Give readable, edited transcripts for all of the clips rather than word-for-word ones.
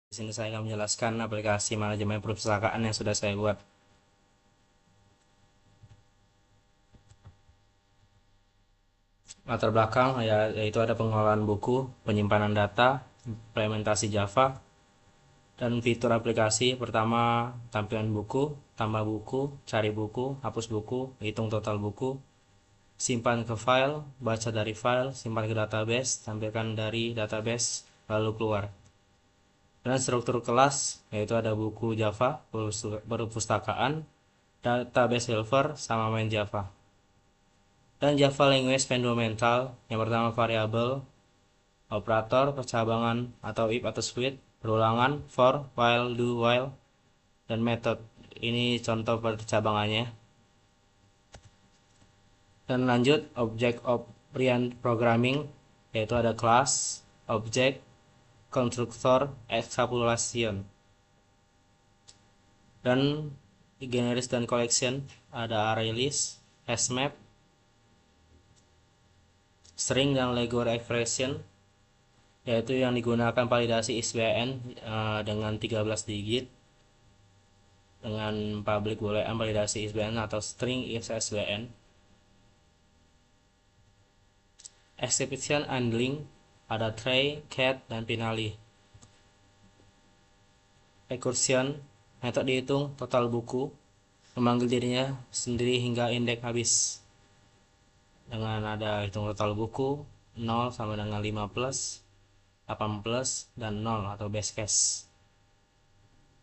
Di sini saya akan menjelaskan aplikasi manajemen perpustakaan yang sudah saya buat. Latar belakang yaitu ada pengelolaan buku, penyimpanan data, implementasi Java, dan fitur aplikasi. Pertama, tampilan buku, tambah buku, cari buku, hapus buku, hitung total buku, simpan ke file, baca dari file, simpan ke database, tampilkan dari database, lalu keluar. Dan struktur kelas yaitu ada buku Java, perpustakaan, database helper, sama main Java. Dan Java Language Fundamental, yang pertama variabel, operator, percabangan atau if atau switch, perulangan, for, while, do, while, dan method. Ini contoh percabangannya. Dan lanjut, object oriented programming, yaitu ada class, object, constructor, extrapolation. Dan generis dan collection, ada ArrayList, HashMap, string dan Lego expression, yaitu yang digunakan validasi ISBN dengan 13 digit dengan public boolean validasi ISBN atau string ISBN. Exception handling ada try, cat, dan finally. Recursion, metode dihitung total buku, memanggil dirinya sendiri hingga indeks habis. Dengan ada hitung total buku 0 sama dengan 5 plus, 8 plus, dan 0 atau base case.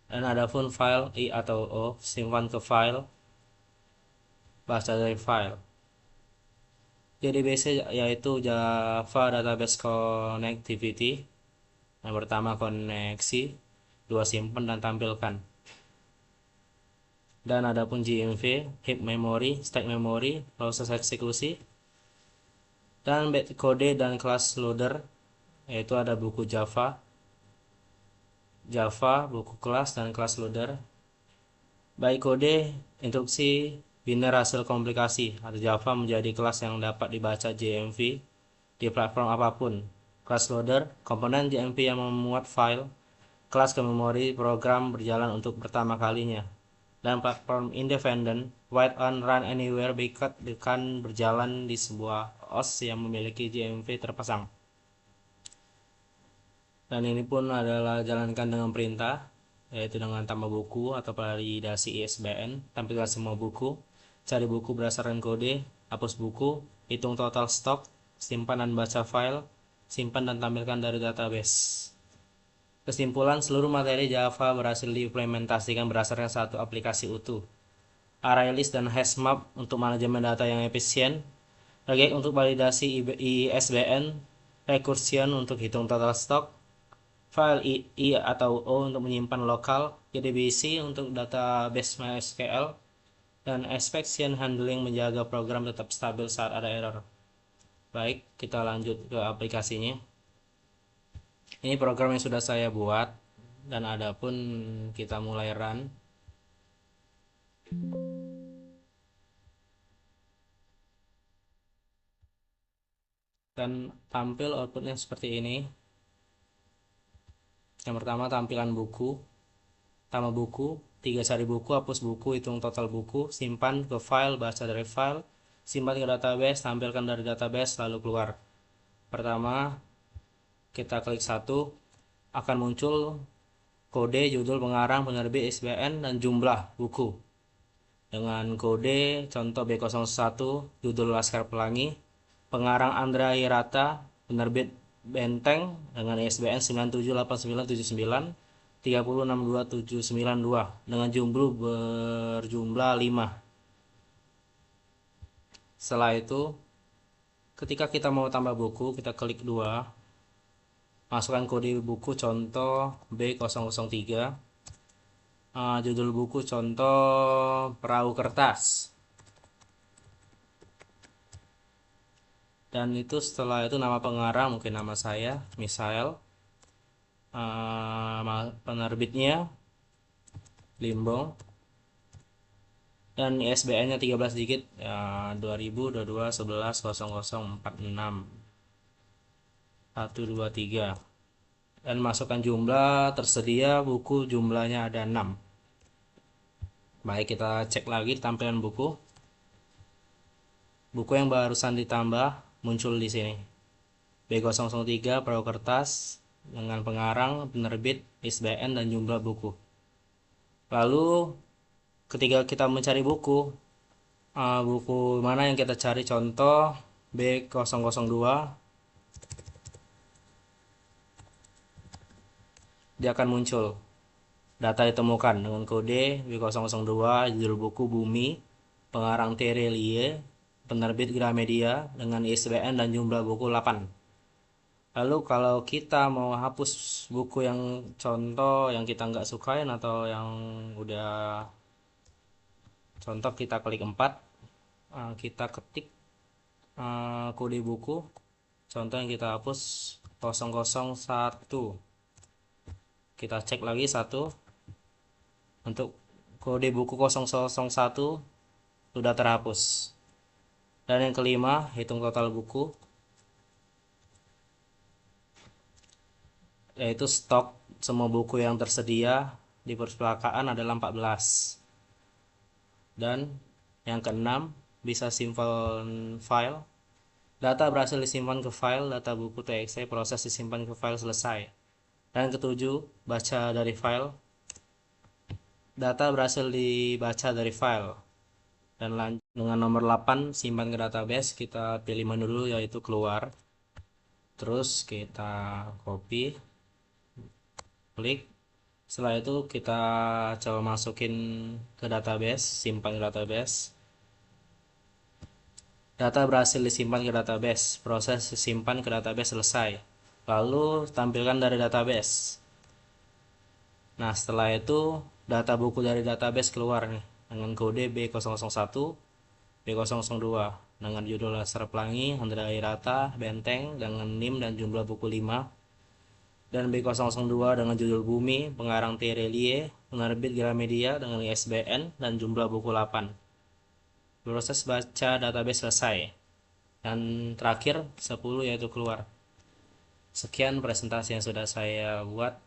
Dan ada pun file i atau o, simpan ke file, baca dari file. JDBC yaitu Java Database Connectivity. Yang pertama koneksi, dua simpan dan tampilkan. Dan ada pun GMV, heap memory, stack memory, proses eksekusi. Dan kode dan class loader, yaitu ada buku Java, buku kelas, dan class loader. Baik kode, instruksi, biner hasil komplikasi atau Java menjadi kelas yang dapat dibaca JMV di platform apapun. Class loader, komponen JMV yang memuat file kelas ke memori program berjalan untuk pertama kalinya. Dan platform independent, write on run anywhere bahkan berjalan di sebuah OS yang memiliki JMV terpasang. Dan ini pun adalah jalankan dengan perintah, yaitu dengan tambah buku atau validasi ISBN, tampilkan semua buku, cari buku berdasarkan kode, hapus buku, hitung total stok, simpan dan baca file, simpan dan tampilkan dari database. Kesimpulan, seluruh materi Java berhasil diimplementasikan berdasarkan satu aplikasi utuh. ArrayList dan HashMap untuk manajemen data yang efisien, Regexx untuk validasi ISBN, Recursion untuk hitung total stok, file i atau o untuk menyimpan lokal, JDBC untuk database MySQL, dan exception handling menjaga program tetap stabil saat ada error. Baik, kita lanjut ke aplikasinya. Ini program yang sudah saya buat, dan ada pun kita mulai run. Dan tampil outputnya seperti ini. Yang pertama tampilan buku, tambah buku, 3 cari buku, hapus buku, hitung total buku, simpan ke file, baca dari file, simpan ke database, tampilkan dari database, lalu keluar. Pertama, kita klik 1, akan muncul kode, judul, pengarang, penerbit, ISBN, dan jumlah buku. Dengan kode contoh B01, judul Laskar Pelangi, pengarang Andra Hirata, penerbit Benteng, dengan ISBN 978979 3062792 dengan jumlah berjumlah 5. Setelah itu, ketika kita mau tambah buku, kita klik 2, masukkan kode buku contoh B003, judul buku contoh Perahu Kertas. Dan itu setelah itu nama pengarang, mungkin nama saya, Misael, penerbitnya Limbong, dan ISBN-nya 13 digit, 2022110046 123. dan masukkan jumlah tersedia buku, jumlahnya ada 6. Baik, kita cek lagi tampilan buku. Buku yang barusan ditambah muncul di sini. B003 perahu kertas dengan pengarang, penerbit, ISBN, dan jumlah buku. Lalu ketika kita mencari buku, buku mana yang kita cari, contoh B002, dia akan muncul. Data ditemukan dengan kode B002, judul buku Bumi, pengarang Terelie, penerbit Gramedia dengan ISBN dan jumlah buku 8. Lalu kalau kita mau hapus buku yang contoh yang kita nggak sukain atau yang udah contoh, kita klik 4, kita ketik kode buku contoh yang kita hapus 001. Kita cek lagi 1. Untuk kode buku 001 sudah terhapus. Dan yang kelima, hitung total buku, yaitu stok semua buku yang tersedia di perpustakaan adalah 14. Dan yang keenam, bisa simpan file. Data berhasil disimpan ke file data buku TXT, proses disimpan ke file selesai. Dan ketujuh, baca dari file. Data berhasil dibaca dari file. Dan lanjut dengan nomor 8, simpan ke database. Kita pilih menu dulu, yaitu keluar. Terus kita copy, klik. Setelah itu kita coba masukin ke database, simpan ke database. Data berhasil disimpan ke database, proses disimpan ke database selesai. Lalu tampilkan dari database. Nah, setelah itu data buku dari database keluar nih dengan kode B001, B002 dengan judul Laskar Pelangi, Hendra Irata, Benteng dengan NIM dan jumlah buku 5, dan B002 dengan judul Bumi, pengarang Terelie, penerbit Gramedia dengan ISBN dan jumlah buku 8. Proses baca database selesai. Dan terakhir 10, yaitu keluar. Sekian presentasi yang sudah saya buat.